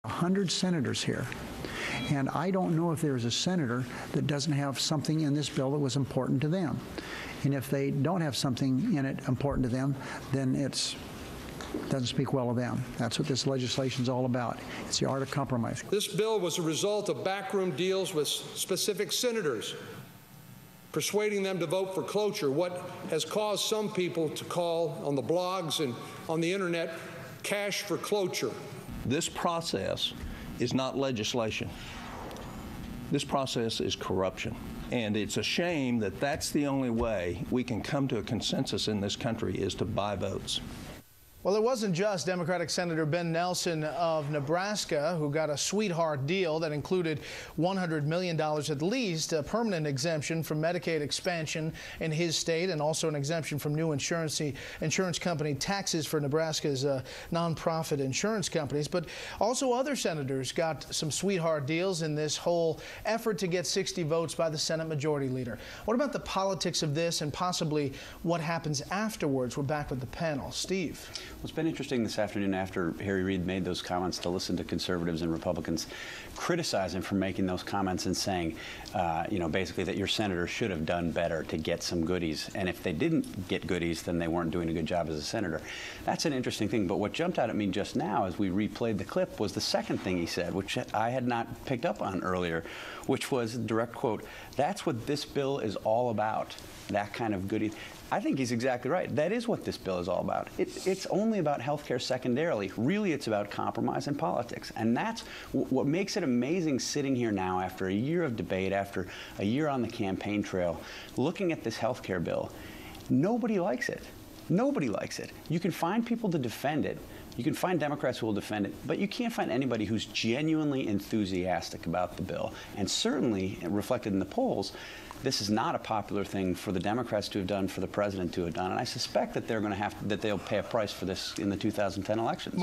100 senators here, and I don't know if there's a senator that doesn't have something in this bill that was important to them. And if they don't have something in it important to them, then it doesn't speak well of them. That's what this legislation is all about. It's the art of compromise. This bill was a result of backroom deals with specific senators, persuading them to vote for cloture, what has caused some people to call on the blogs and on the internet cash for cloture. This process is not legislation. This process is corruption. And it's a shame that that's the only way we can come to a consensus in this country, is to buy votes. Well, it wasn't just Democratic Senator Ben Nelson of Nebraska who got a sweetheart deal that included $100 million at least, a permanent exemption from Medicaid expansion in his state, and also an exemption from new insurance company taxes for Nebraska's nonprofit insurance companies. But also other senators got some sweetheart deals in this whole effort to get 60 votes by the Senate Majority Leader. What about the politics of this and possibly what happens afterwards? We're back with the panel. Steve. Well, it's been interesting this afternoon after Harry Reid made those comments to listen to conservatives and Republicans criticize him for making those comments and saying, basically that your senator should have done better to get some goodies. And if they didn't get goodies, then they weren't doing a good job as a senator. That's an interesting thing. But what jumped out at me just now as we replayed the clip was the second thing he said, which I had not picked up on earlier, which was, direct quote, "That's what this bill is all about, that kind of goodie." I think he's exactly right. That is what this bill is all about. It's only about health care secondarily. Really, it's about compromise and politics. And that's what makes it amazing sitting here now after a year of debate, after a year on the campaign trail, looking at this health care bill. Nobody likes it. Nobody likes it. You can find people to defend it. You can find Democrats who will defend it, but you can't find anybody who's genuinely enthusiastic about the bill. And certainly, reflected in the polls, this is not a popular thing for the Democrats to have done, for the president to have done. And I suspect that they'll pay a price for this in the 2010 elections.